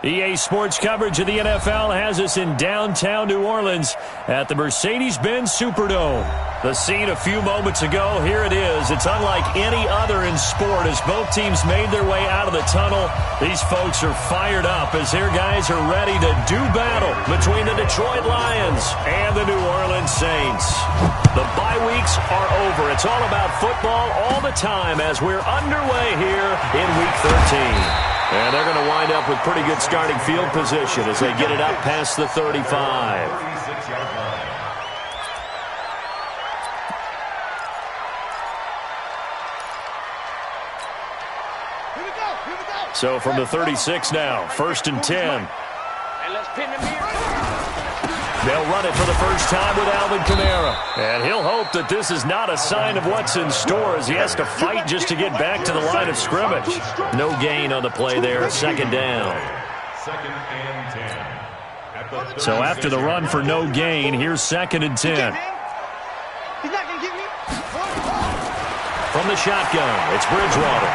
EA Sports coverage of the NFL has us in downtown New Orleans at the Mercedes-Benz Superdome. The scene a few moments ago, here it is. It's unlike any other in sport as both teams made their way out of the tunnel. These folks are fired up as their guys are ready to do battle between the Detroit Lions and the New Orleans Saints. The bye weeks are over. It's all about football all the time as we're underway here in Week 13. And they're going to wind up with pretty good starting field position as they get it up past the 35. So from the 36 now, 1st and 10. They'll run it for the first time with Alvin Kamara. And he'll hope that this is not a sign of what's in store as he has to fight just to get back to the line of scrimmage. No gain on the play there, 2nd down. So after the run for no gain, here's 2nd and 10. From the shotgun, it's Bridgewater.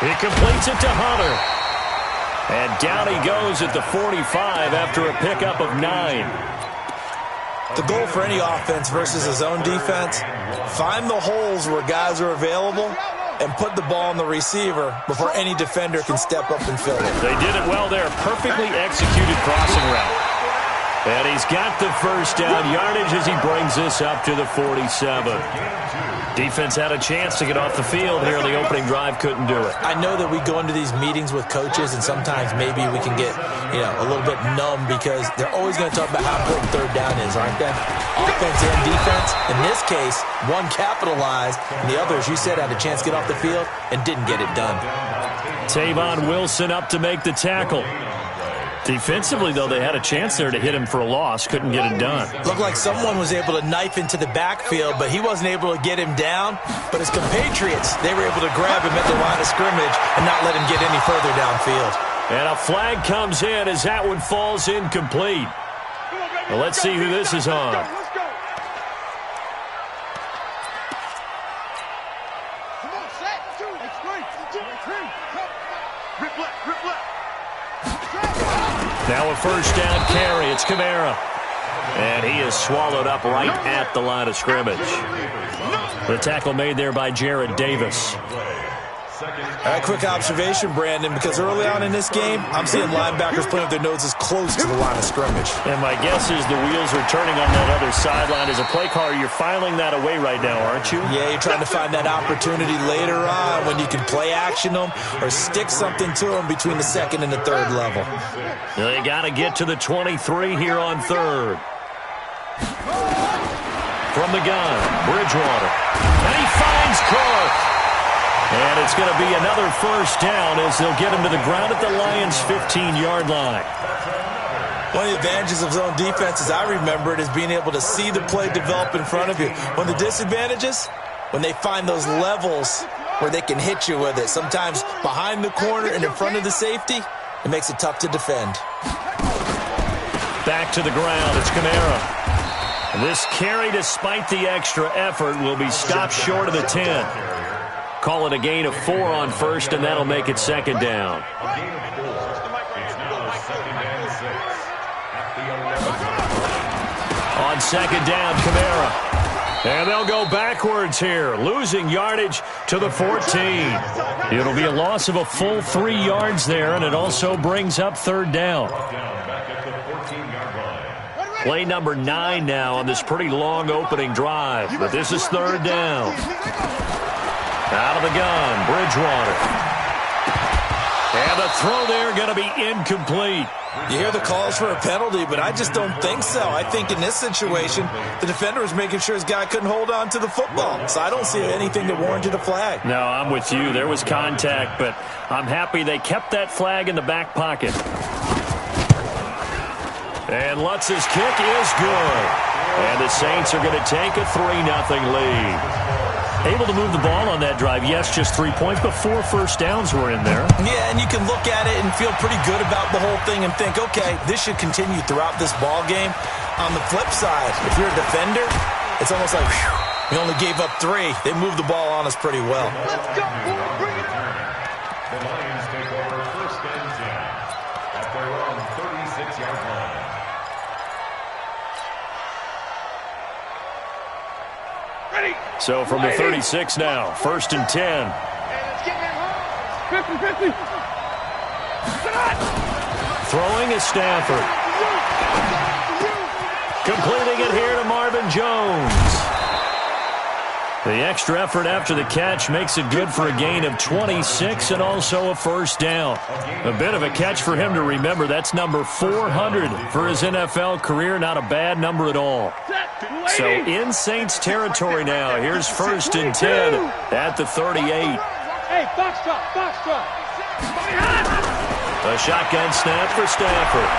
He completes it to Hunter. And down he goes at the 45 after a pickup of 9. The goal for any offense versus a zone defense, find the holes where guys are available and put the ball on the receiver before any defender can step up and fill it. They did it well there. Perfectly executed crossing route. And he's got the first down yardage as he brings this up to the 47. Defense had a chance to get off the field here on the opening drive, couldn't do it. I know that we go into these meetings with coaches and sometimes maybe we can get, a little bit numb because they're always going to talk about how important 3rd down is, aren't they? Offense and defense. In this case, one capitalized and the other, as you said, had a chance to get off the field and didn't get it done. Tavon Wilson up to make the tackle. Defensively, though, they had a chance there to hit him for a loss. Couldn't get it done. Looked like someone was able to knife into the backfield, but he wasn't able to get him down. But his compatriots, they were able to grab him at the line of scrimmage and not let him get any further downfield. And a flag comes in as that one falls incomplete. Well, let's see who this is on. Now a first down carry. It's Kamara. And he is swallowed up right at the line of scrimmage. The tackle made there by Jared Davis. All right, quick observation, Brandon, because early on in this game, I'm seeing linebackers playing with their noses close to the line of scrimmage. And my guess is the wheels are turning on that other sideline. As a play caller, you're filing that away right now, aren't you? Yeah, you're trying to find that opportunity later on when you can play action them or stick something to them between the 2nd and the 3rd level. They got to get to the 23 here on 3rd. From the gun, Bridgewater. And he finds Cook. And it's going to be another first down as they'll get him to the ground at the Lions' 15-yard line. One of the advantages of zone defense, as I remember it, is being able to see the play develop in front of you. One of the disadvantages, when they find those levels where they can hit you with it, sometimes behind the corner and in front of the safety, it makes it tough to defend. Back to the ground, it's Kamara. This carry, despite the extra effort, will be stopped short of the 10. Call it a gain of 4 on 1st, and that'll make it 2nd down. On 2nd down, Kamara. And they'll go backwards here, losing yardage to the 14. It'll be a loss of a full 3 yards there, and it also brings up 3rd down. Play number 9 now on this pretty long opening drive, but this is 3rd down. Out of the gun, Bridgewater. And the throw there going to be incomplete. You hear the calls for a penalty, but I just don't think so. I think in this situation, the defender was making sure his guy couldn't hold on to the football. So I don't see anything that warranted a flag. No, I'm with you. There was contact, but I'm happy they kept that flag in the back pocket. And Lutz's kick is good. And the Saints are going to take a 3-0 lead. Able to move the ball on that drive. Yes, just 3 points, but 4 first downs were in there. Yeah, and you can look at it and feel pretty good about the whole thing and think, okay, this should continue throughout this ball game. On the flip side, if you're a defender, it's almost like, whew, we only gave up 3. They moved the ball on us pretty well. Let's go, bring it on. The Lions take over 1st and 10. their own 36-yard line. So from the 36 now, 1st and 10. 50-50. Throwing is Stafford. Completing it here to Marvin Jones. The extra effort after the catch makes it good for a gain of 26 and also a first down. A bit of a catch for him to remember. That's number 400 for his NFL career. Not a bad number at all. So in Saints territory now. Here's 1st and 10 at the 38. Hey, box drop, box drop. A shotgun snap for Stafford.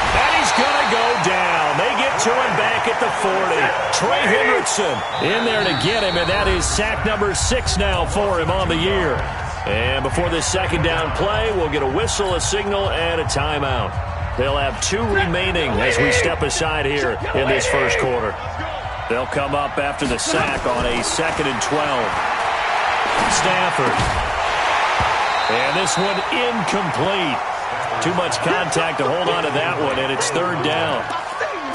And he's going to go down. They get to him back at the 40. Trey Hendrickson in there to get him, and that is sack number 6 now for him on the year. And before this second down play, we'll get a whistle, a signal, and a timeout. They'll have 2 remaining as we step aside here in this first quarter. They'll come up after the sack on a 2nd and 12. Stafford. And this one incomplete. Too much contact to hold on to that one, and it's 3rd down.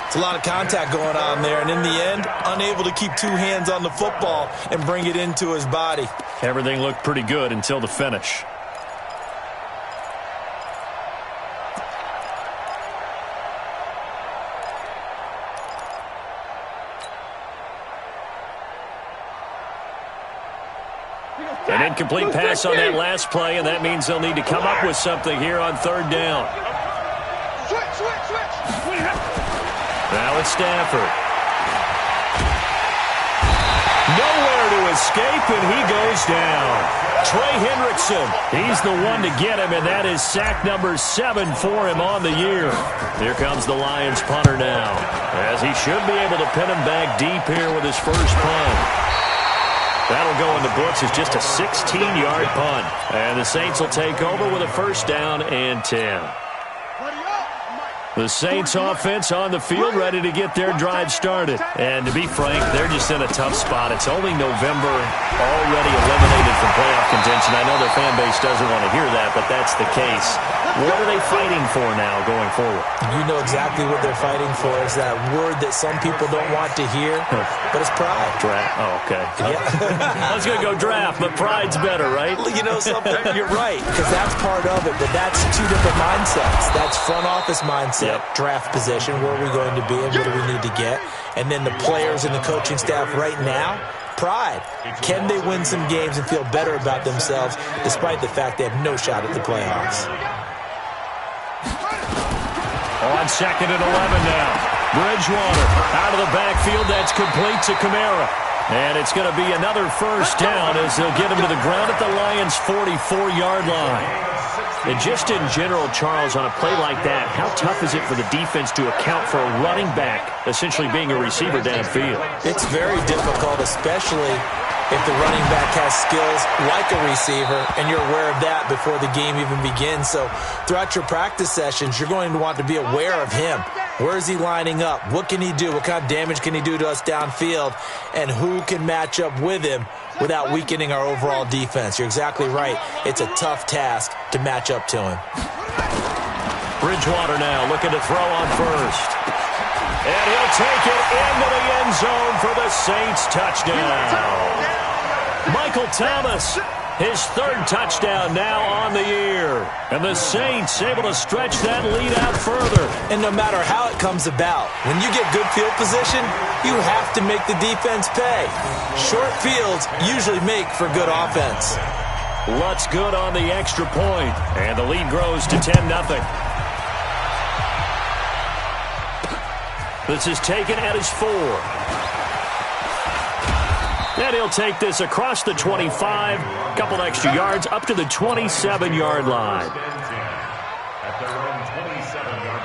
It's a lot of contact going on there, and in the end, unable to keep 2 hands on the football and bring it into his body. Everything looked pretty good until the finish. An incomplete pass on that last play, and that means they'll need to come up with something here on 3rd down. Now it's Stafford. Nowhere to escape, and he goes down. Trey Hendrickson, he's the one to get him, and that is sack number 7 for him on the year. Here comes the Lions punter now, as he should be able to pin him back deep here with his first punt. That'll go in the books as just a 16-yard punt. And the Saints will take over with a 1st down and 10. The Saints offense on the field ready to get their drive started. And to be frank, they're just in a tough spot. It's only November, already eliminated from playoff contention. I know their fan base doesn't want to hear that, but that's the case. What are they fighting for now going forward? You know exactly what they're fighting for. Is that word that some people don't want to hear, but it's pride. Draft. Oh, okay. Yeah. I was going to go draft, but pride's better, right? You know something? You're right, because that's part of it, but that's 2 different mindsets. That's front office mindset, draft position, where are we going to be and what do we need to get? And then the players and the coaching staff right now, pride. Can they win some games and feel better about themselves despite the fact they have no shot at the playoffs? On 2nd and 11 now. Bridgewater out of the backfield. That's complete to Kamara. And it's going to be another 1st down as they'll get him to the ground at the Lions' 44-yard line. And just in general, Charles, on a play like that, how tough is it for the defense to account for a running back essentially being a receiver downfield? It's very difficult, especially if the running back has skills like a receiver, and you're aware of that before the game even begins. So throughout your practice sessions, you're going to want to be aware of him. Where is he lining up? What can he do? What kind of damage can he do to us downfield? And who can match up with him without weakening our overall defense? You're exactly right. It's a tough task to match up to him. Bridgewater now looking to throw on 1st. And he'll take it into the end zone for the Saints touchdown. Michael Thomas, his 3rd touchdown now on the year. And the Saints able to stretch that lead out further. And no matter how it comes about, when you get good field position, you have to make the defense pay. Short fields usually make for good offense. Lutz good on the extra point. And the lead grows to 10-0. This is taken at his 4. And he'll take this across the 25, couple extra yards up to the 27-yard line. At their own 27-yard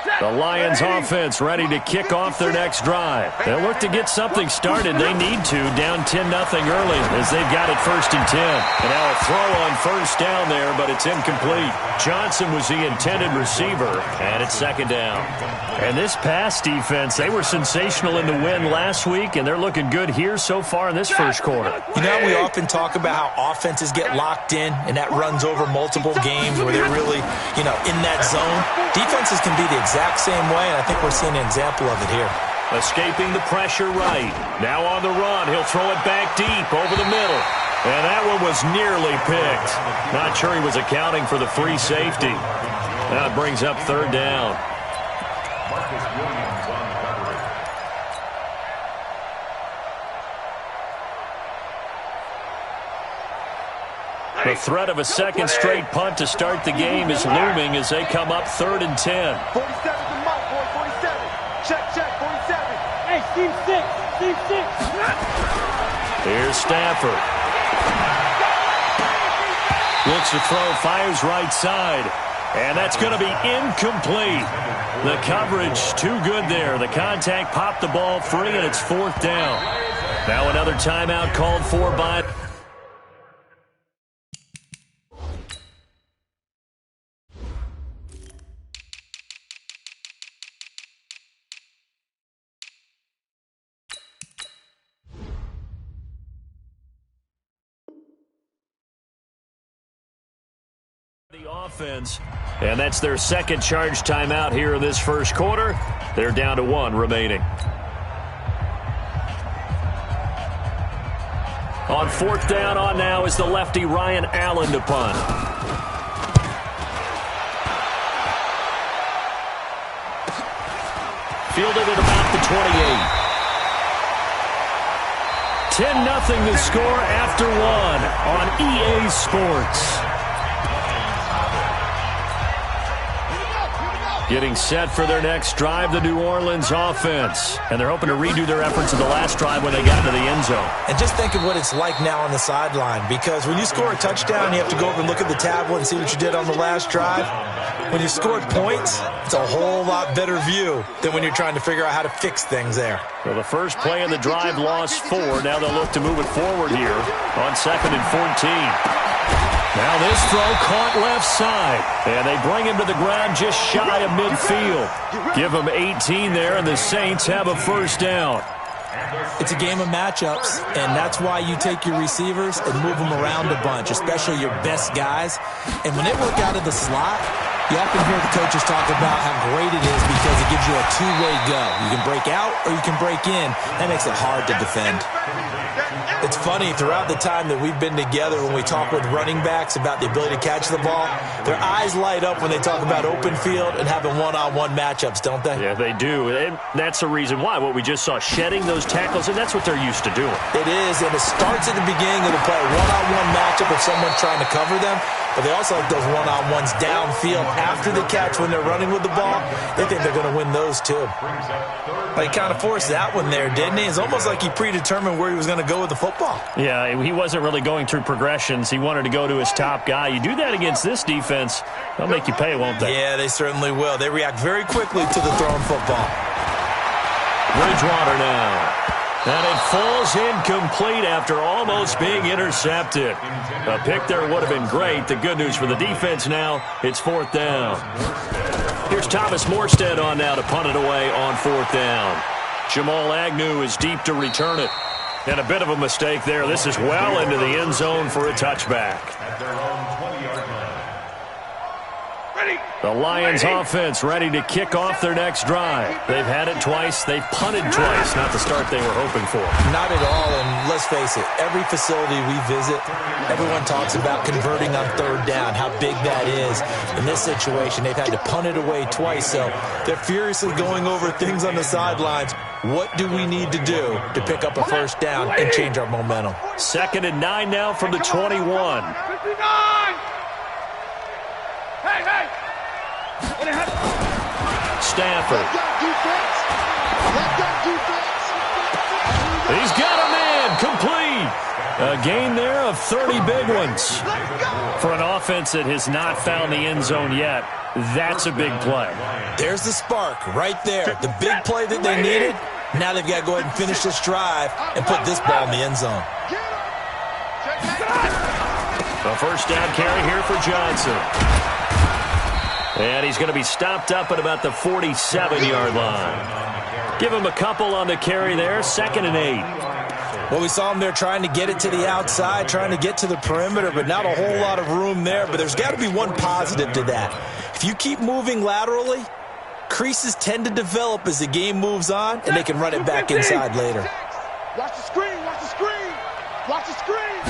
line. The Lions offense ready to kick off their next drive. They'll look to get something started. They need to, down 10-0 early as they've got it 1st and 10. And now a throw on first down there, but it's incomplete. Johnson was the intended receiver, and it's 2nd down. And this pass defense, they were sensational in the win last week, and they're looking good here so far in this first quarter. You know, we often talk about how offenses get locked in, and that runs over multiple games where they're really, in that zone. Defenses can be the exact same way, and I think we're seeing an example of it here. Escaping the pressure right. Now on the run. He'll throw it back deep over the middle. And that one was nearly picked. Not sure he was accounting for the free safety. Now it brings up 3rd down. The threat of a second straight punt to start the game is looming as they come up 3rd and 10. 47 to Mike, boy, 47. Check, 47. Hey, Steve 6. Here's Stafford. Looks to throw, fires right side. And that's going to be incomplete. The coverage too good there. The contact popped the ball free, and it's 4th down. Now another timeout called for by the offense, and that's their second charge timeout here in this first quarter. They're down to 1 remaining. On 4th down on now is the lefty Ryan Allen to punt. Fielded at about the 28. 10-0 the score after 1 on EA Sports. Getting set for their next drive, the New Orleans offense. And they're hoping to redo their efforts in the last drive when they got into the end zone. And just think of what it's like now on the sideline, because when you score a touchdown, you have to go over and look at the tablet and see what you did on the last drive. When you scored points, it's a whole lot better view than when you're trying to figure out how to fix things there. Well, the first play of the drive lost 4. Now they'll look to move it forward here on 2nd and 14. Now this throw caught left side, and they bring him to the ground just shy of midfield. Give him 18 there, and the Saints have a 1st down. It's a game of matchups, and that's why you take your receivers and move them around a bunch, especially your best guys. And when they work out of the slot, you often hear the coaches talk about how great it is because it gives you a two-way go. You can break out or you can break in. That makes it hard to defend. It's funny, throughout the time that we've been together, when we talk with running backs about the ability to catch the ball, their eyes light up when they talk about open field and having one-on-one matchups, don't they? Yeah, they do. And that's the reason why. What we just saw, shedding those tackles, and that's what they're used to doing. It is, and it starts at the beginning of the play. One-on-one matchup if someone's trying to cover them, but they also like those one-on-ones downfield after the catch when they're running with the ball. They think they're going to win those, too. But he kind of forced that one there, didn't he? It's almost like he predetermined where he was going to go with the football. Yeah, he wasn't really going through progressions. He wanted to go to his top guy. You do that against this defense, they'll make you pay, won't they? Yeah, they certainly will. They react very quickly to the thrown football. Bridgewater now. And it falls incomplete after almost being intercepted. A pick there would have been great. The good news for the defense now, it's 4th down. Here's Thomas Morstead on now to punt it away on 4th down. Jamal Agnew is deep to return it. And a bit of a mistake there. This is well into the end zone for a touchback. The Lions offense ready to kick off their next drive. They've had it twice. They've punted twice. Not the start they were hoping for. Not at all, and let's face it, every facility we visit, everyone talks about converting on 3rd down, how big that is. In this situation, they've had to punt it away twice, so they're furiously going over things on the sidelines. What do we need to do to pick up a 1st down and change our momentum? 2nd and 9 now from the 21. 59! Hey! Stafford. He's got a man, complete. A gain there of 30 big ones. For an offense that has not found the end zone yet, that's a big play. There's the spark right there. The big play that they needed. Now they've got to go ahead and finish this drive and put this ball in the end zone. A first down carry here for Johnson. And he's going to be stopped up at about the 47-yard line. Give him a couple on the carry there, 2nd and 8. Well, we saw him there trying to get it to the outside, trying to get to the perimeter, but not a whole lot of room there. But there's got to be one positive to that. If you keep moving laterally, creases tend to develop as the game moves on, and they can run it back inside later. Watch the screen, watch the screen, watch the screen.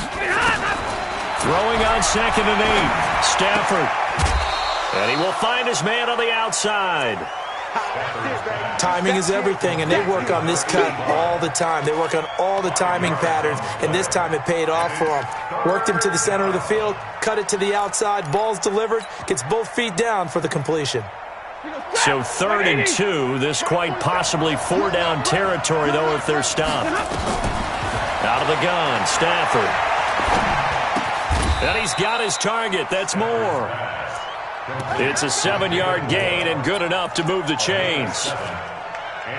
Throwing on 2nd and 8. Stafford. And he will find his man on the outside. Timing is everything, and they work on this cut all the time. They work on all the timing patterns, and this time it paid off for them. Worked him to the center of the field, cut it to the outside, ball's delivered, gets both feet down for the completion. So 3rd and 2, this quite possibly 4-down territory, though, if they're stopped. Out of the gun, Stafford. And he's got his target. That's more. It's a 7-yard gain and good enough to move the chains.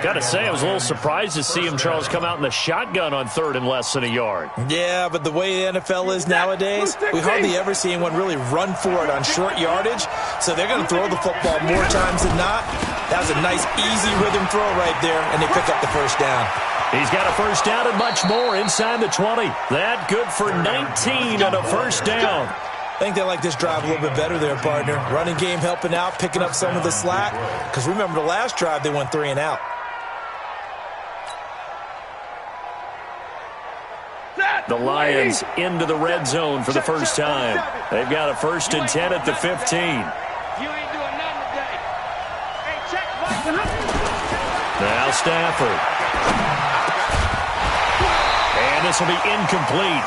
Got to say, I was a little surprised to see him, Charles, come out in the shotgun on 3rd and less than a yard. Yeah, but the way the NFL is nowadays, we hardly ever see anyone really run for it on short yardage. So they're going to throw the football more times than not. That was a nice, easy rhythm throw right there, and they pick up the first down. He's got a first down and much more inside the 20. That good for 19 and a first down. I think they like this drive a little bit better there, partner. Running game helping out, picking up some of the slack. Because remember, the last drive, they went 3 and out. The Lions into the red zone for the first time. They've got a 1st and 10 at the 15. You ain't doing nothing today. Hey, check. Now Stafford. And this will be incomplete.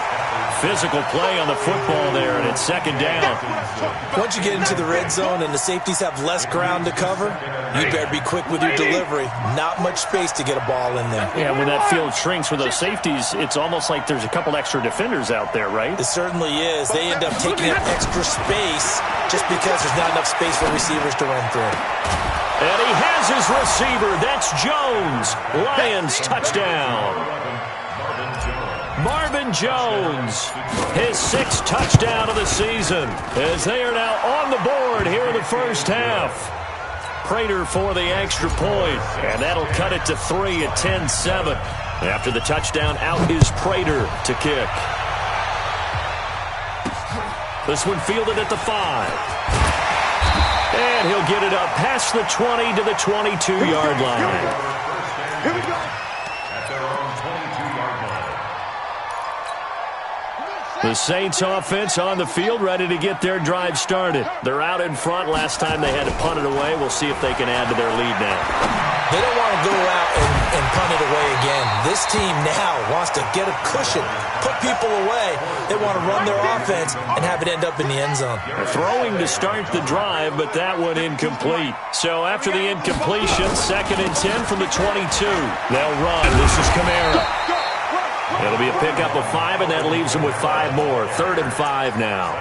Physical play on the football there, and it's 2nd down. Once you get into the red zone and the safeties have less ground to cover, you better be quick with your delivery. Not much space to get a ball in there. Yeah, when that field shrinks with those safeties, it's almost like there's a couple extra defenders out there, right? It certainly is. They end up taking up extra space just because there's not enough space for receivers to run through. And he has his receiver. That's Jones. Lions touchdown. Marvin Jones, his 6th touchdown of the season, as they are now on the board here in the first half. Prater for the extra point, and that'll cut it to 3 at 10-7. After the touchdown, out is Prater to kick. This one fielded at the 5. And he'll get it up past the 20 to the 22-yard line. Here we go. The Saints offense on the field, ready to get their drive started. They're out in front. Last time they had to punt it away. We'll see if they can add to their lead now. They don't want to go out and punt it away again. This team now wants to get a cushion, put people away. They want to run their offense and have it end up in the end zone. Throwing to start the drive, but that one incomplete. So after the incompletion, 2nd and 10 from the 22. They'll run. This is Kamara. It'll be a pickup of 5, and that leaves them with 5 more. 3rd and 5 now.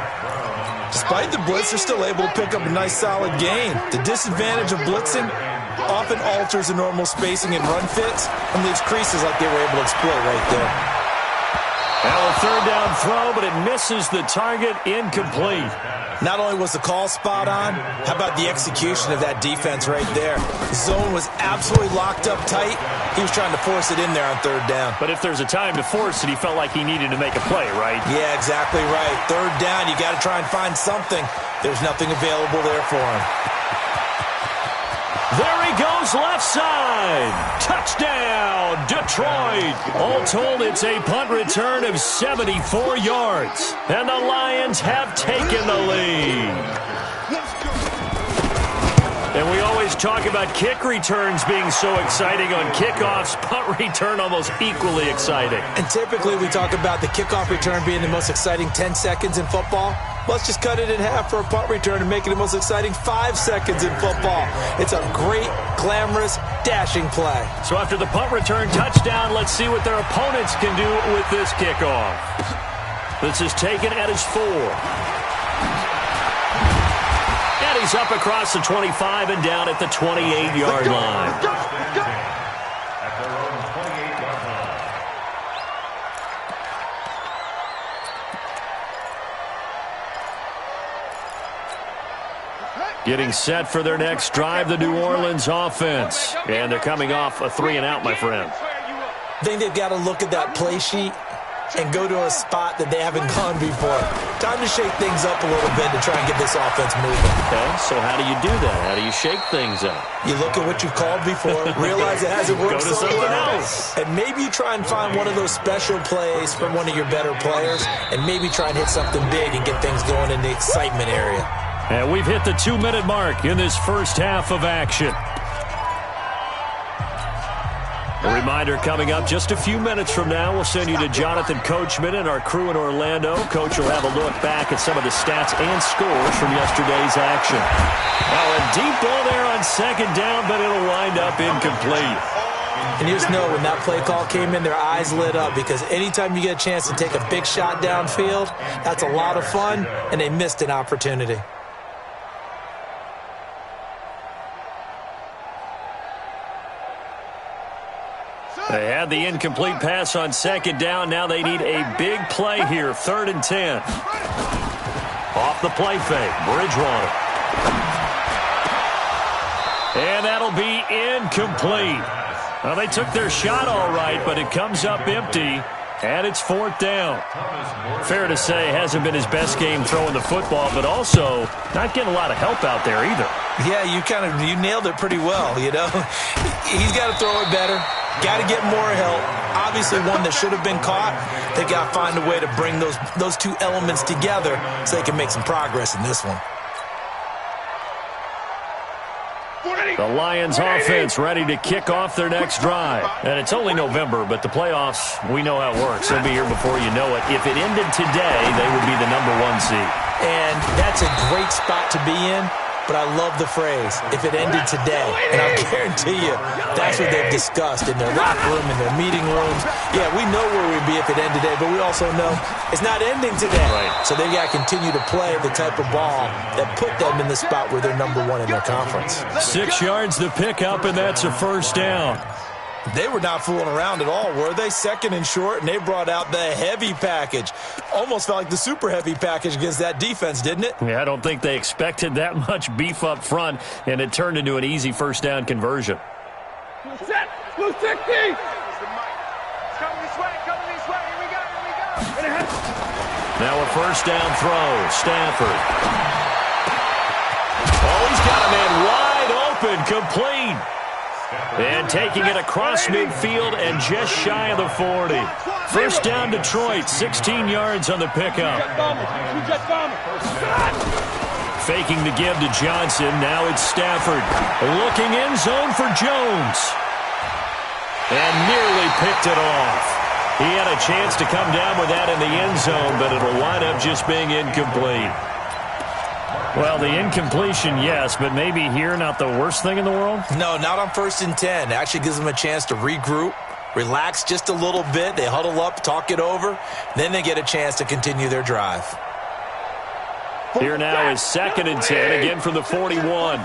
Despite the blitz, they're still able to pick up a nice, solid gain. The disadvantage of blitzing often alters the normal spacing and run fits and leaves creases like they were able to exploit right there. Now a 3rd down throw, but it misses the target, incomplete. Not only was the call spot on, how about the execution of that defense right there? The zone was absolutely locked up tight. He was trying to force it in there on 3rd down. But if there's a time to force it, he felt like he needed to make a play, right? Yeah, exactly right. 3rd down, you got to try and find something. There's nothing available there for him. There he goes, left side. Touchdown, Detroit. All told, it's a punt return of 74 yards. And the Lions have taken the lead. And we always talk about kick returns being so exciting. On kickoffs, punt return almost equally exciting. And typically we talk about the kickoff return being the most exciting 10 seconds in football. Let's just cut it in half for a punt return and make it the most exciting 5 seconds in football. It's a great, glamorous, dashing play. So after the punt return touchdown, let's see what their opponents can do with this kickoff. This is taken at his 4. And he's up across the 25 and down at the 28-yard line. At their own 28-yard line. Getting set for their next drive, the New Orleans offense. And they're coming off a 3-and-out, my friend. I think they've got to look at that play sheet and go to a spot that they haven't gone before. Time to shake things up a little bit to try and get this offense moving. Okay, so how do you do that? How do you shake things up? You look at what you've called before, realize it hasn't worked Go to something well, else. and maybe you try and find one of those special plays from one of your better players, and maybe try and hit something big and get things going in the excitement area. And we've hit the 2-minute mark in this first half of action. A reminder coming up just a few minutes from now, we'll send you to Jonathan Coachman and our crew in Orlando. Coach will have a look back at some of the stats and scores from yesterday's action. Now a deep ball there on second down, but it'll wind up incomplete. And you just know when that play call came in, their eyes lit up, because anytime you get a chance to take a big shot downfield, that's a lot of fun, and they missed an opportunity. They had the incomplete pass on second down. Now they need a big play here. 3rd and 10. Off the play fake. Bridgewater. And that'll be incomplete. Well, they took their shot all right, but it comes up empty. And it's 4th down. Fair to say, hasn't been his best game throwing the football, but also not getting a lot of help out there either. Yeah, you nailed it pretty well, you know. He's got to throw it better. Got to get more help. Obviously one that should have been caught. They got to find a way to bring those two elements together so they can make some progress in this one. The Lions offense ready to kick off their next drive. And it's only November, but the playoffs, we know how it works. They'll be here before you know it. If it ended today, they would be the #1 seed. And that's a great spot to be in. But I love the phrase, if it ended today. And I'll guarantee you, that's what they've discussed in their locker room, in their meeting rooms. Yeah, we know where we'd be if it ended today, but we also know it's not ending today. Right. So they've got to continue to play the type of ball that put them in the spot where they're #1 in their conference. 6 yards to pick up, and that's a 1st down. They were not fooling around at all, were they? 2nd and short, and they brought out the heavy package. Almost felt like the super heavy package against that defense, didn't it? Yeah, I don't think they expected that much beef up front, and it turned into an easy 1st down conversion. Set! Blue 60! Coming this way, here we go! Now a 1st down throw, Stafford. Oh, he's got a man wide open, complete. And taking it across midfield and just shy of the 40. 1st down Detroit, 16 yards on the pickup. Faking the give to Johnson. Now it's Stafford. Looking end zone for Jones. And nearly picked it off. He had a chance to come down with that in the end zone, but it'll wind up just being incomplete. Well, the incompletion, yes, but maybe here not the worst thing in the world? No, not on 1st and 10. It actually gives them a chance to regroup, relax just a little bit. They huddle up, talk it over. Then they get a chance to continue their drive. Here now is 2nd and 10, again from the 41.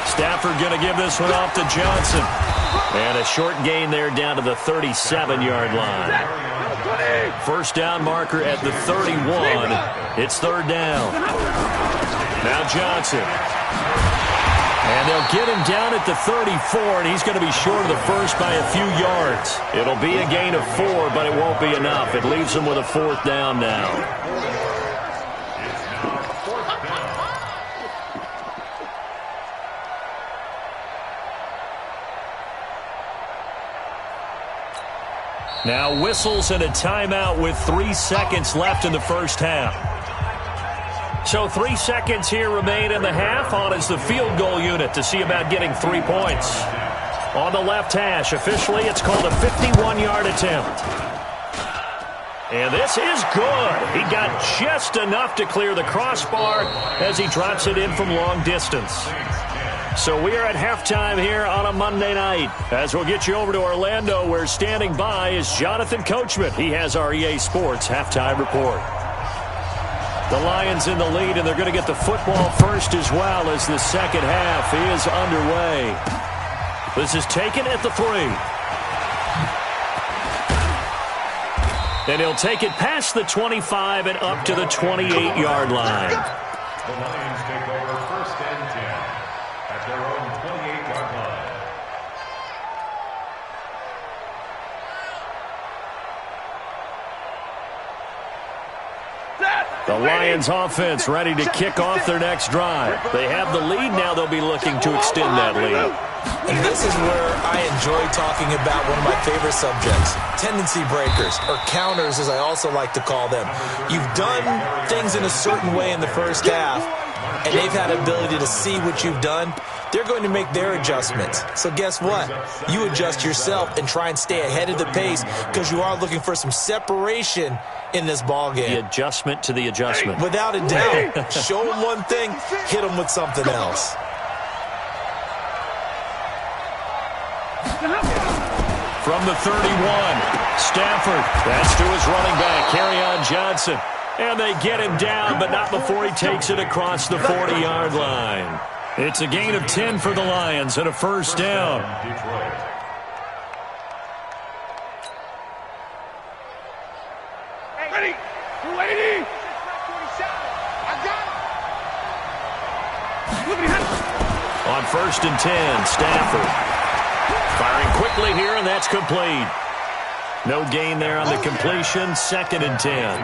Stafford going to give this one off to Johnson. And a short gain there down to the 37-yard line. 1st down marker at the 31. It's 3rd down. Now Johnson. And they'll get him down at the 34, and he's going to be short of the first by a few yards. It'll be a gain of 4, but it won't be enough. It leaves him with a 4th down now. Now whistles and a timeout with 3 seconds left in the first half. So 3 seconds here remain in the half. On is the field goal unit to see about getting 3 points. On the left hash, officially it's called a 51-yard attempt. And this is good. He got just enough to clear the crossbar as he drops it in from long distance. So we are at halftime here on a Monday night. As we'll get you over to Orlando, where standing by is Jonathan Coachman. He has our EA Sports halftime report. The Lions in the lead, and they're going to get the football first as well as the second half is underway. This is taken at the 3. And he'll take it past the 25 and up to the 28-yard line. The Lions take over 1st and 10 at their own 28-yard line. The Lions offense ready to kick off their next drive. They have the lead now. They'll be looking to extend that lead. And this is where I enjoy talking about one of my favorite subjects, tendency breakers, or counters as I also like to call them. You've done things in a certain way in the first half, and they've had the ability to see what you've done. They're going to make their adjustments. So guess what? You adjust yourself and try and stay ahead of the pace because you are looking for some separation in this ball game. The adjustment to the adjustment. Without a doubt. Show them one thing, hit them with something else. From the 31, Stafford. That's to his running back, Kerryon Johnson. And they get him down, but not before he takes it across the 40-yard line. It's a gain of 10 for the Lions and a first down. Ready? 280. I got it. On 1st and 10, Stafford. Firing quickly here, and that's complete. No gain there on the completion, 2nd and 10.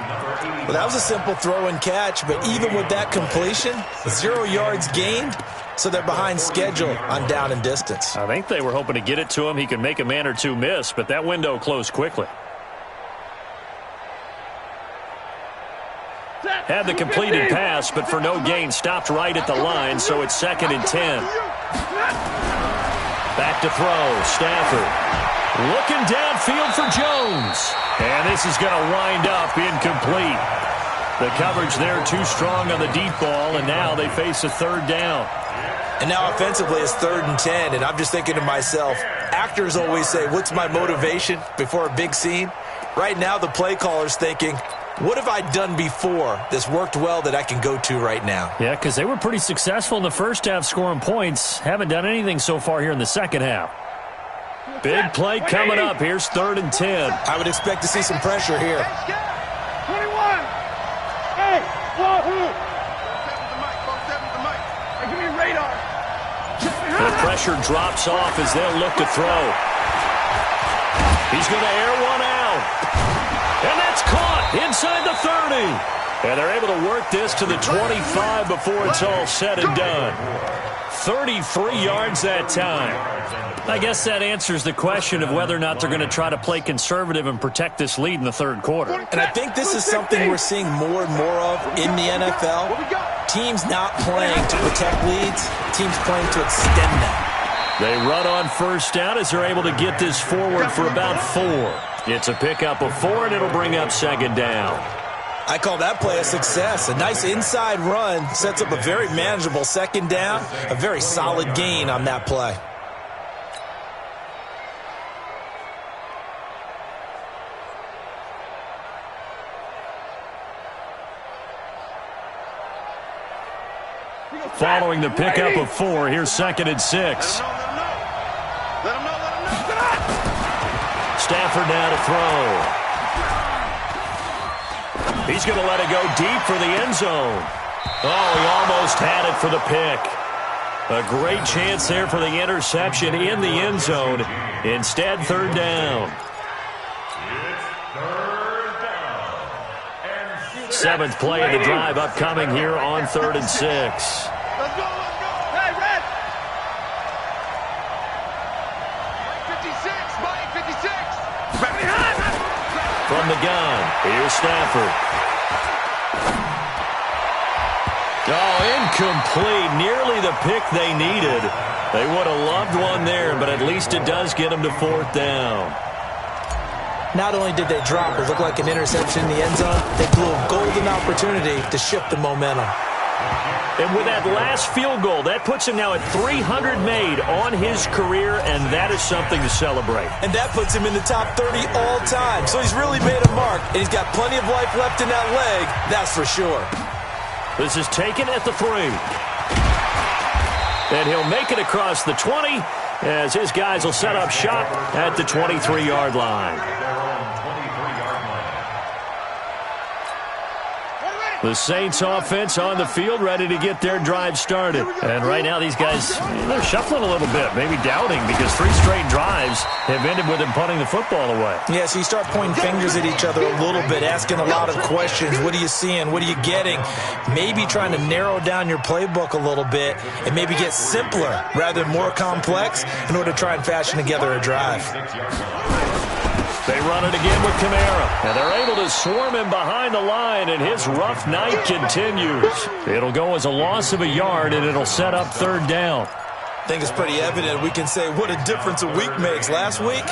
Well, that was a simple throw and catch, but even with that completion, 0 yards gained, so they're behind schedule on down and distance. I think they were hoping to get it to him. He could make a man or two miss, but that window closed quickly. Had the completed pass, but for no gain, stopped right at the line, so it's 2nd and 10. Back to throw, Stafford. Looking downfield for Jones. And this is going to wind up incomplete. The coverage there too strong on the deep ball, and now they face a 3rd down. And now offensively it's 3rd and 10, and I'm just thinking to myself, actors always say, what's my motivation before a big scene? Right now the play caller's thinking, what have I done before that's worked well that I can go to right now? Yeah, because they were pretty successful in the first half scoring points. Haven't done anything so far here in the second half. Big play coming up. Here's 3rd and 10. I would expect to see some pressure here. 21. Hey, whoa. Give me radar. The pressure drops off as they'll look to throw. He's going to air one out. And that's caught inside the 30. And they're able to work this to the 25 before it's all said and done. 33 yards that time. I guess that answers the question of whether or not they're going to try to play conservative and protect this lead in the 3rd quarter. And I think this is something we're seeing more and more of in the NFL. Teams not playing to protect leads, teams playing to extend them. They run on 1st down as they're able to get this forward for about 4. It's a pickup of 4, and it'll bring up 2nd down. I call that play a success. A nice inside run sets up a very manageable 2nd down, a very solid gain on that play. Following the pickup of 4, here's 2nd and 6. Stafford now to throw. He's going to let it go deep for the end zone. Oh, he almost had it for the pick. A great chance there for the interception in the end zone. Instead, 3rd down. 7th play of the drive upcoming here on 3rd and 6. Let's go. Hey, Red. 56, Mike, 56. From the gun, here's Stafford. Oh, incomplete. Nearly the pick they needed. They would have loved one there, but at least it does get them to 4th down. Not only did they drop what looked like an interception in the end zone, they blew a golden opportunity to shift the momentum. And with that last field goal, that puts him now at 300 made on his career, and that is something to celebrate. And that puts him in the top 30 all time. So he's really made a mark, and he's got plenty of life left in that leg, that's for sure. This is taken at the 3. And he'll make it across the 20 as his guys will set up shop at the 23-yard line. The Saints offense on the field, ready to get their drive started. And right now these guys, they're shuffling a little bit, maybe doubting, because 3 straight drives have ended with them punting the football away. Yeah, so you start pointing fingers at each other a little bit, asking a lot of questions. What are you seeing? What are you getting? Maybe trying to narrow down your playbook a little bit and maybe get simpler rather than more complex in order to try and fashion together a drive. They run it again with Kamara, and they're able to swarm him behind the line, and his rough night continues. It'll go as a loss of a yard, and it'll set up 3rd down. I think it's pretty evident. We can say what a difference a week makes. Last week,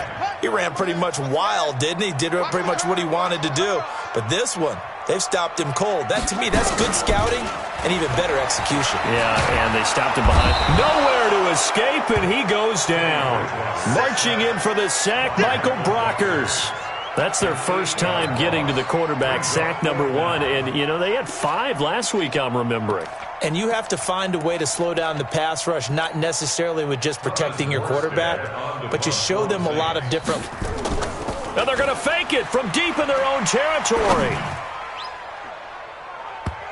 he ran pretty much wild, didn't he? Did pretty much what he wanted to do. But this one, they've stopped him cold. That, to me, that's good scouting and even better execution. Yeah, and they stopped him behind. Nowhere to escape, and he goes down. Marching in for the sack, Michael Brockers. That's their first time getting to the quarterback, sack number 1. And, you know, they had 5 last week, I'm remembering. And you have to find a way to slow down the pass rush, not necessarily with just protecting your quarterback, but you show them a lot of different. Now they're going to fake it from deep in their own territory.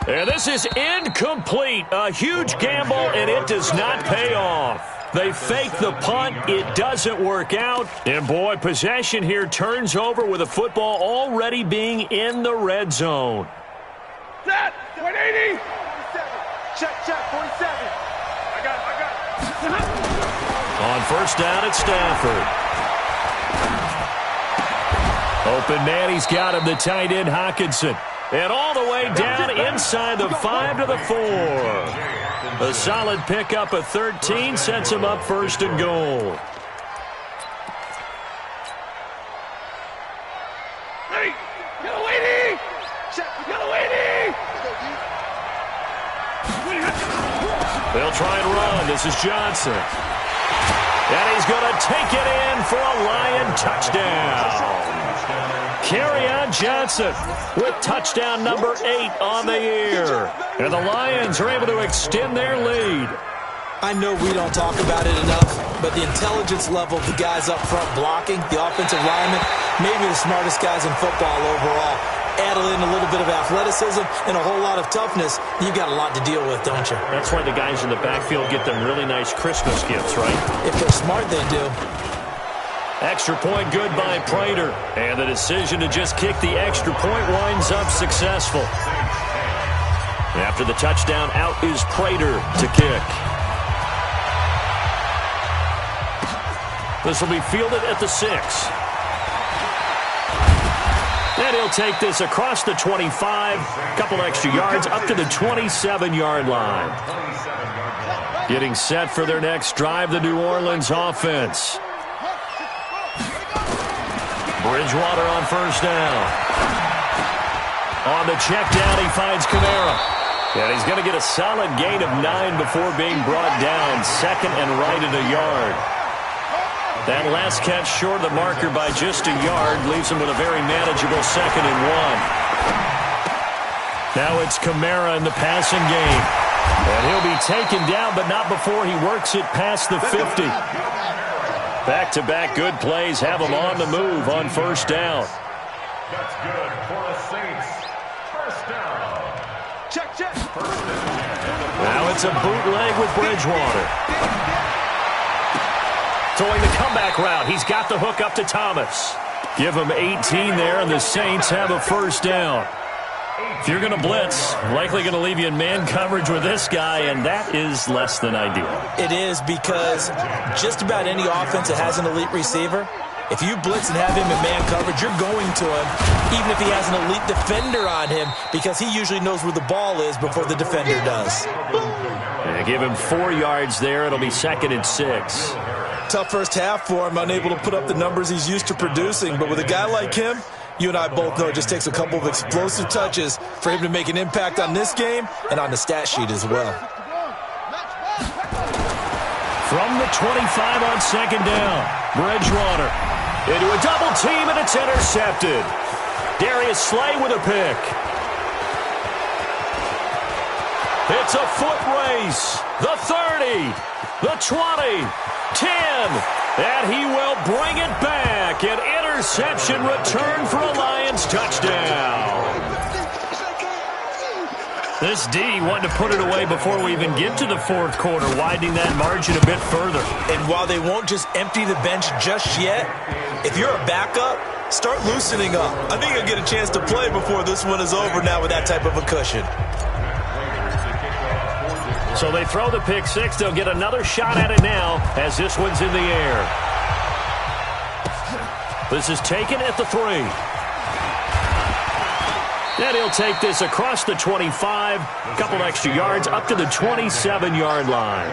And this is incomplete. A huge gamble, and it does not pay off. They fake the punt. It doesn't work out. And, boy, possession here turns over with a football already being in the red zone. Set! 180! 47. Check, 47. I got it. On 1st down at Stafford. Open man, he's got him, the tight end, Hockenson. And all the way down inside the 5 to the 4. A solid pickup of 13 sets him up 1st and goal. Ready! Yellow 80! Check, yellow 80! They'll try and run. This is Johnson. And he's going to take it in for a Lion touchdown. Kerryon Johnson with touchdown number 8 on the year. And the Lions are able to extend their lead. I know we don't talk about it enough, but the intelligence level of the guys up front blocking, the offensive linemen, maybe the smartest guys in football overall. Add in a little bit of athleticism and a whole lot of toughness, you've got a lot to deal with, don't you? That's why the guys in the backfield get them really nice Christmas gifts, right? If they're smart, they do. Extra point good by Prater. And the decision to just kick the extra point winds up successful. After the touchdown, out is Prater to kick. This will be fielded at the 6. And he'll take this across the 25, couple extra yards, up to the 27-yard line. Getting set for their next drive, the New Orleans offense. Bridgewater on 1st down. On the check down, he finds Kamara. And he's going to get a solid gain of 9 before being brought down. 2nd and right at a yard. That last catch short of the marker by just a yard leaves him with a very manageable 2nd and 1. Now it's Kamara in the passing game. And he'll be taken down, but not before he works it past the 50. Back-to-back good plays have him on the move on 1st down. That's good for the Saints. 1st down. Check. Now it's a bootleg with Bridgewater. Throwing the comeback route. He's got the hook up to Thomas. Give him 18 there, and the Saints have a 1st down. If you're going to blitz, likely going to leave you in man coverage with this guy, and that is less than ideal. It is, because just about any offense that has an elite receiver If you blitz and have him in man coverage, you're going to him, even if he has an elite defender on him, because he usually knows where the ball is before the defender does. Yeah, give him 4 yards there. It'll be 2nd and 6. Tough first half for him, unable to put up the numbers he's used to producing. But with a guy like him, you and I both know it just takes a couple of explosive touches for him to make an impact on this game and on the stat sheet as well. From the 25 on 2nd down, Bridgewater into a double team, and it's intercepted. Darius Slay with a pick. It's a foot race. The 30, the 20, 10, and he will bring it back. An interception return for a Lions touchdown. This D wanting to put it away before we even get to the 4th quarter, widening that margin a bit further. And while they won't just empty the bench just yet, if you're a backup, start loosening up. I think you'll get a chance to play before this one is over now with that type of a cushion. So they throw the pick 6. They'll get another shot at it now as this one's in the air. This is taken at the 3. And he'll take this across the 25, a couple extra yards, up to the 27-yard line.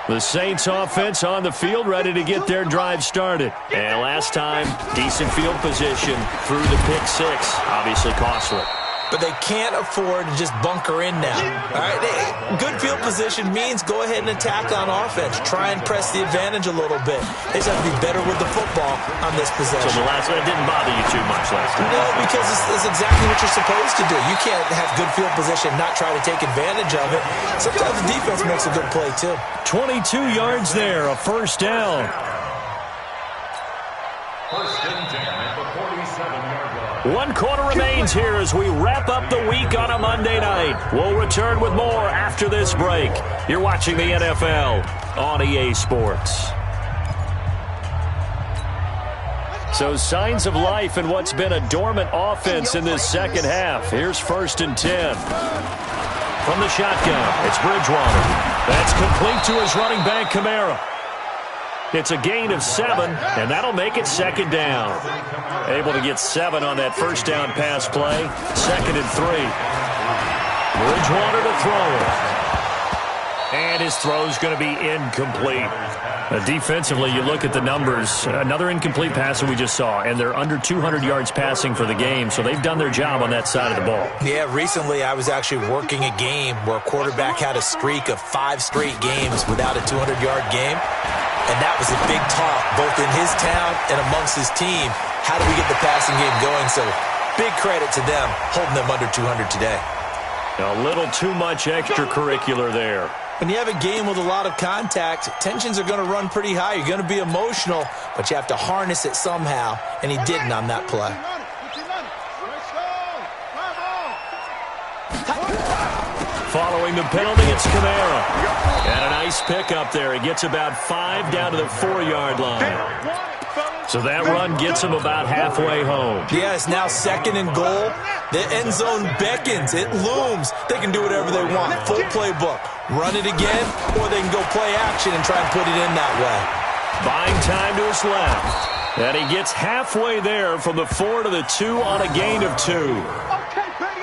The Saints offense on the field, ready to get their drive started. And last time, decent field position through the pick 6, obviously costly. But they can't afford to just bunker in now. All right, good field position means go ahead and attack on offense. Try and press the advantage a little bit. They just have to be better with the football on this possession. So the last one didn't bother you too much last time? No, because it's exactly what you're supposed to do. You can't have good field position and not try to take advantage of it. Sometimes the defense makes a good play, too. 22 yards there, a first down. First and 10 at the 47-yard line. 1 quarter remains here as we wrap up the week on a Monday night. We'll return with more after this break. You're watching the NFL on EA Sports. So signs of life in what's been a dormant offense in this second half. Here's 1st and 10. From the shotgun, it's Bridgewater. That's complete to his running back, Kamara. It's a gain of 7, and that'll make it 2nd down. Able to get 7 on that first down pass play. 2nd and 3. Bridgewater to throw it. And his throw's going to be incomplete. Defensively, you look at the numbers. Another incomplete pass that we just saw, and they're under 200 yards passing for the game, so they've done their job on that side of the ball. Yeah, recently I was actually working a game where a quarterback had a streak of 5 straight games without a 200-yard game. And that was a big talk, both in his town and amongst his team. How do we get the passing game going? So big credit to them, holding them under 200 today. A little too much extracurricular there. When you have a game with a lot of contact, tensions are going to run pretty high. You're going to be emotional, but you have to harness it somehow, and he didn't on that play. Following the penalty, it's Kamara. And a nice pickup there. He gets about 5 down to the 4-yard line. So that run gets him about halfway home. Yeah, it's now 2nd and goal. The end zone beckons. It looms. They can do whatever they want. Full playbook. Run it again, or they can go play action and try and put it in that way. Buying time to his left. And he gets halfway there from the 4 to the 2 on a gain of 2.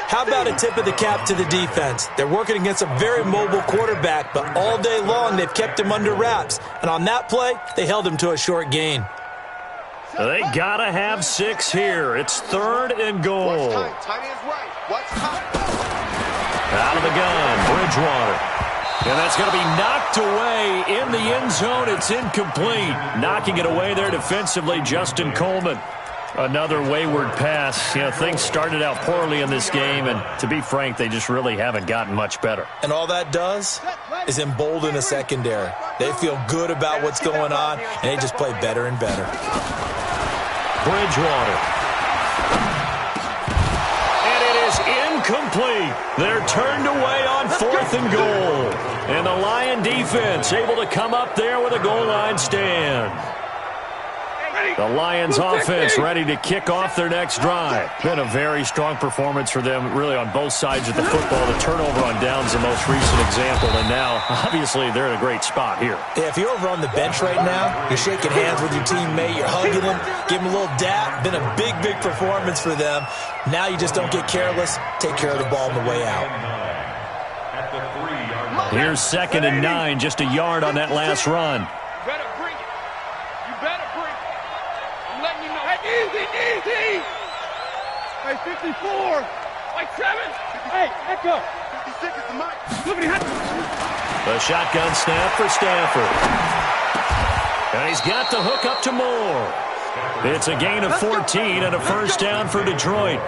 How about a tip of the cap to the defense? They're working against a very mobile quarterback, but all day long they've kept him under wraps. And on that play, they held him to a short gain. They got to have 6 here. It's 3rd and goal. Out of the gun, Bridgewater. And that's going to be knocked away in the end zone. It's incomplete. Knocking it away there defensively, Justin Coleman. Another wayward pass. You know, things started out poorly in this game, and to be frank, they just really haven't gotten much better. And all that does is embolden a secondary. They feel good about what's going on, and they just play better and better. Bridgewater. And it is incomplete. They're turned away on 4th and goal. And the Lion defense able to come up there with a goal line stand. The Lions offense ready to kick off their next drive. Been a very strong performance for them, really, on both sides of the football. The turnover on downs, the most recent example, and now, obviously, they're in a great spot here. Yeah, if you're over on the bench right now, you're shaking hands with your teammate, you're hugging him, give him a little dap. Been a big, big performance for them. Now you just don't get careless. Take care of the ball on the way out. Here's 2nd and 9, just a yard on that last run. You better bring it. You better bring it. I'm letting you know. Hey, easy. Hey, 54. Like 7. Hey, echo. 56 is the mic. Look at him. The shotgun snap for Stafford. And he's got the hook up to Moore. It's a gain of 14 and a first down for Detroit.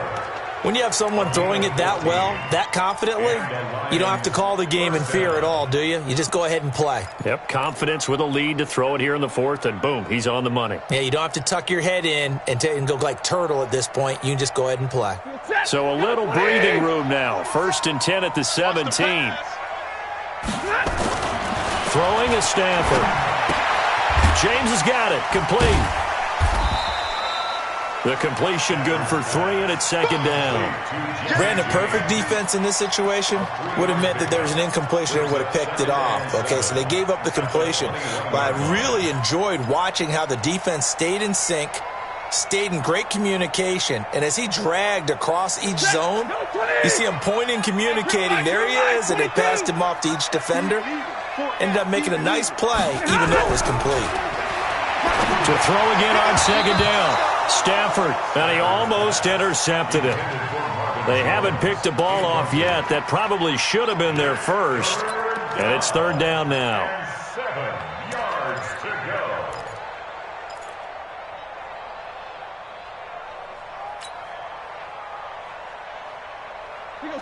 When you have someone throwing it that well, that confidently, you don't have to call the game in fear at all, do you? You just go ahead and play. Yep, confidence with a lead to throw it here in the 4th, and boom, he's on the money. Yeah, you don't have to tuck your head in and go like turtle at this point. You can just go ahead and play. So a little breathing room now. 1st and 10 at the 17. Throwing is Stafford. James has got it. Complete. The completion good for 3, and it's 2nd down. Brandon, perfect defense in this situation would have meant that there was an incompletion and would have picked it off. Okay, so they gave up the completion. But I really enjoyed watching how the defense stayed in sync, stayed in great communication, and as he dragged across each zone, you see him pointing, communicating. There he is, and they passed him off to each defender. Ended up making a nice play, even though it was complete. To throw again on 2nd down. Stafford, and he almost intercepted it. They haven't picked the ball off yet. That probably should have been their first. And it's 3rd down now. 7 yards to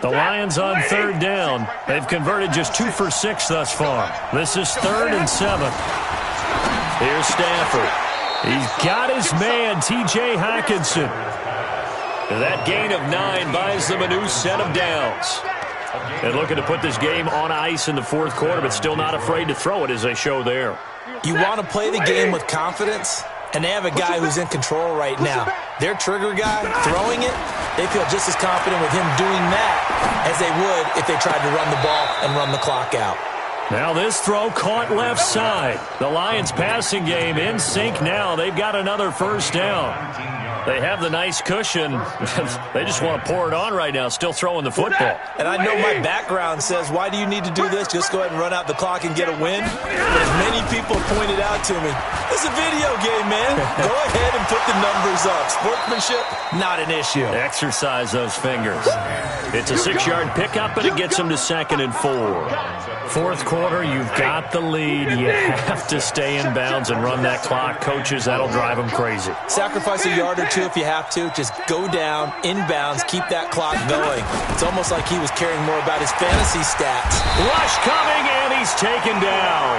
go. The Lions on 3rd down. They've converted just 2 for 6 thus far. This is 3rd and 7. Here's Stafford. He's got his man, T.J. Hockenson. That gain of 9 buys them a new set of downs. And looking to put this game on ice in the 4th quarter, but still not afraid to throw it as they show there. You want to play the game with confidence, and they have a guy who's in control right now. Their trigger guy, throwing it, they feel just as confident with him doing that as they would if they tried to run the ball and run the clock out. Now this throw caught left side. The Lions passing game in sync now. They've got another first down. They have the nice cushion. They just want to pour it on right now, still throwing the football. And I know my background says, why do you need to do this? Just go ahead and run out the clock and get a win. But as many people pointed out to me, it's a video game, man. Go ahead and put the numbers up. Sportsmanship, not an issue. Exercise those fingers. It's a 6-yard pickup, but it gets them to 2nd and 4. 4th quarter, you've got the lead. You have to stay in bounds and run that clock. Coaches, that'll drive them crazy. Sacrifice a yard or 2 if you have to. Just go down, inbounds, keep that clock going. It's almost like he was caring more about his fantasy stats. Rush coming, and he's taken down.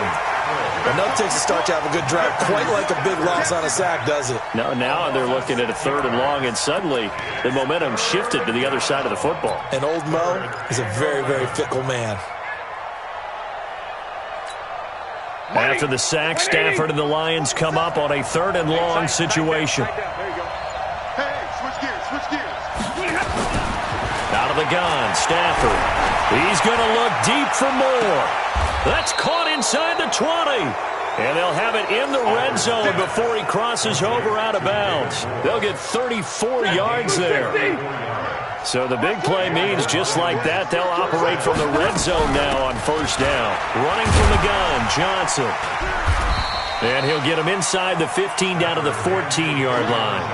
Enough takes to start to have a good drive. Quite like a big loss on a sack, does it? No, now they're looking at a 3rd and long, and suddenly the momentum shifted to the other side of the football. And old Mo is a very, very fickle man. After the sack, Stafford and the Lions come up on a 3rd and long situation. Hey, switch gears. Out of the gun, Stafford. He's going to look deep for more. That's caught inside the 20. And they'll have it in the red zone before he crosses over out of bounds. They'll get 34 yards there. So the big play means just like that, they'll operate from the red zone now on 1st down. Running from the gun, Johnson. And he'll get him inside the 15 down to the 14-yard line.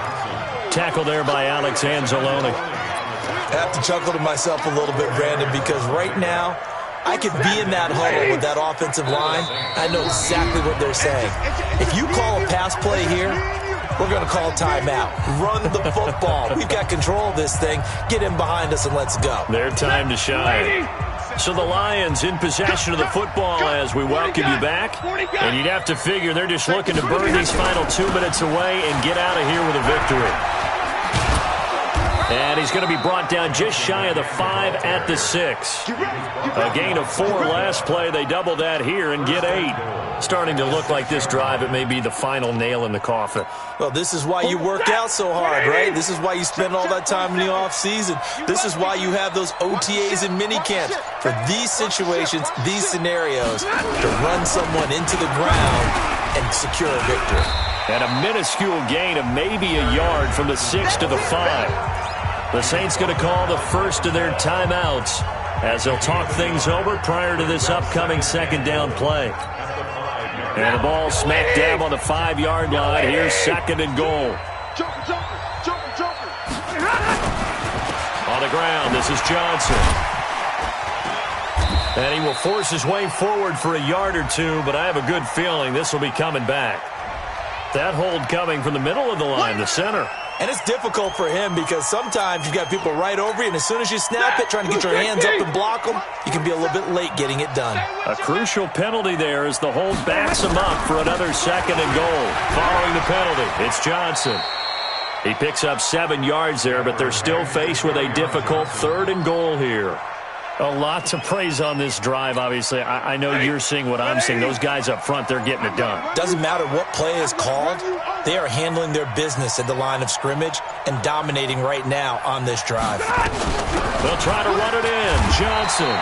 Tackle there by Alex Anzalone. I have to chuckle to myself a little bit, Brandon, because right now I could be in that huddle with that offensive line. I know exactly what they're saying. If you call a pass play here, we're going to call timeout. Run the football. We've got control of this thing. Get in behind us and let's go. Their time to shine. So the Lions in possession of the football as we welcome you back. And you'd have to figure they're just looking to burn these final 2 minutes away and get out of here with a victory. And he's going to be brought down just shy of the 5 at the 6. A gain of 4 last play. They double that here and get 8. Starting to look like this drive, it may be the final nail in the coffin. Well, this is why you work out so hard, right? This is why you spend all that time in the offseason. This is why you have those OTAs and mini camps. For these situations, these scenarios, to run someone into the ground and secure a victory. And a minuscule gain of maybe a yard from the 6 to the 5. The Saints going to call the first of their timeouts as they'll talk things over prior to this upcoming second down play. And the ball smack dab on the 5-yard line. Here's second and goal. On the ground, this is Johnson. And he will force his way forward for a yard or two, but I have a good feeling this will be coming back. That hold coming from the middle of the line, the center. And it's difficult for him because sometimes you've got people right over you, and as soon as you snap it, trying to get your hands up and block them, you can be a little bit late getting it done. A crucial penalty there as the hold backs him up for another second and goal. Following the penalty, it's Johnson. He picks up 7 yards there, but they're still faced with a difficult third and goal here. A lot to praise on this drive, obviously. I know you're seeing what I'm seeing. Those guys up front, they're getting it done. Doesn't matter what play is called. They are handling their business at the line of scrimmage and dominating right now on this drive. They'll try to run it in. Johnson.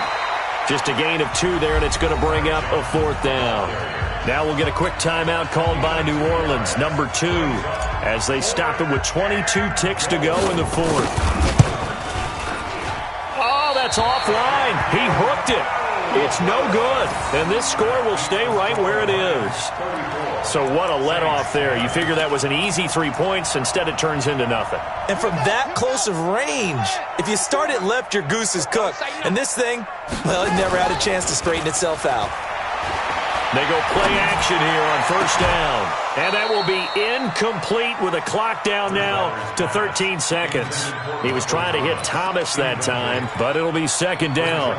Just a gain of 2 there, and it's going to bring up a 4th down. Now we'll get a quick timeout called by New Orleans, number 2, as they stop it with 22 ticks to go in the 4th. That's offline. He hooked it. It's no good. And this score will stay right where it is. So what a let-off there. You figure that was an easy 3 points. Instead, it turns into nothing. And from that close of range, if you start it left, your goose is cooked. And this thing, well, it never had a chance to straighten itself out. They go play action here on first down. And that will be incomplete with a clock down now to 13 seconds. He was trying to hit Thomas that time, but it'll be second down.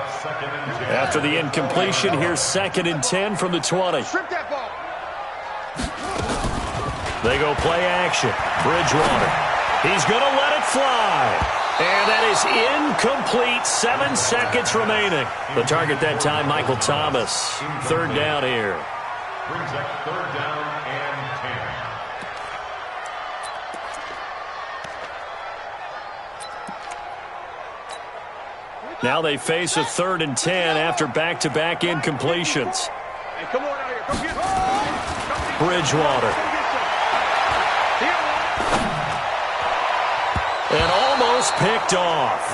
After the incompletion, here's 2nd and 10 from the 20. They go play action. Bridgewater. He's going to let it fly. And that is incomplete. 7 seconds remaining. The target that time, Michael Thomas. Third down here. Brings up third down and 10. Now they face a 3rd and 10 after back-to-back incompletions. Hey, come on out here. Come get it. Bridgewater. And almost picked off.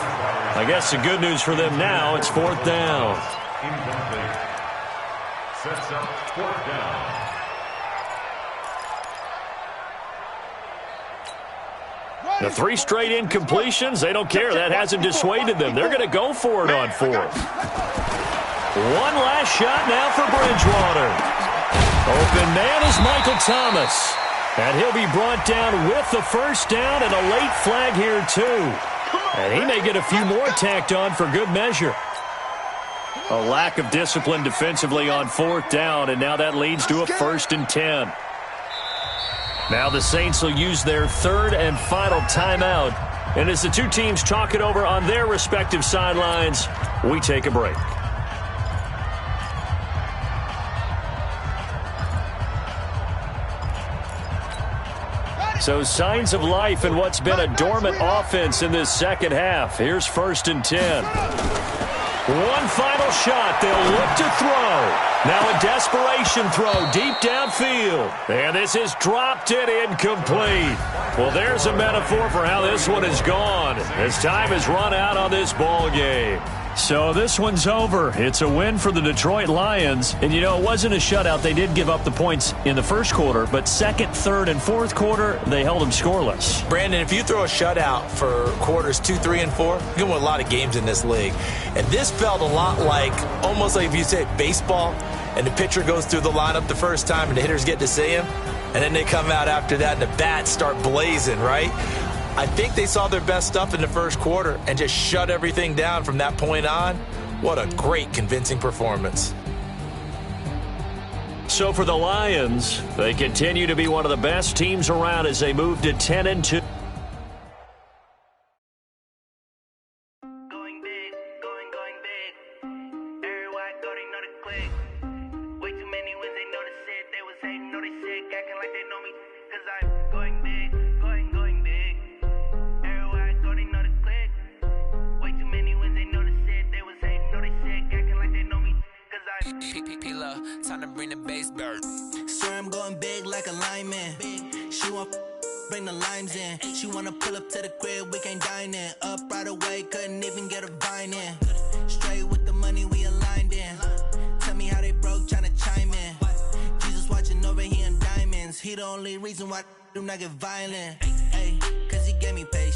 I guess the good news for them now, it's 4th down. Incomplete. Sets up 4th down. The 3 straight incompletions, they don't care. That hasn't dissuaded them. They're going to go for it on 4th. One last shot now for Bridgewater. Open man is Michael Thomas. And he'll be brought down with the first down and a late flag here, too. And he may get a few more tacked on for good measure. A lack of discipline defensively on 4th down, and now that leads to a 1st and 10. Now the Saints will use their 3rd and final timeout. And as the two teams talk it over on their respective sidelines, we take a break. So signs of life in what's been a dormant offense in this second half. Here's 1st and 10. One final shot. They'll look to throw. Now a desperation throw deep downfield. And this is dropped it incomplete. Well, there's a metaphor for how this one is gone as time has run out on this ball game. So this one's over. It's a win for the Detroit Lions. And, you know, it wasn't a shutout. They did give up the points in the first quarter, but second, third, and fourth quarter, they held them scoreless. Brandon, if you throw a shutout for quarters 2, 3, and 4, you can win a lot of games in this league. And this felt a lot like, almost like if you say baseball, and the pitcher goes through the lineup the first time and the hitters get to see him, and then they come out after that and the bats start blazing, right? I think they saw their best stuff in the first quarter and just shut everything down from that point on. What a great, convincing performance. So for the Lions, they continue to be one of the best teams around as they move to 10-2. Holla, time to bring the bass bird. Swear I'm going big like a lineman. She want bring the limes in. She wanna pull up to the crib, we can't dine in. Up right away, couldn't even get a vine in. Straight with the money we aligned in. Tell me how they broke, tryna chime in. Jesus watching over here in diamonds. He the only reason why do not get violent. Ay, cause he gave me patience.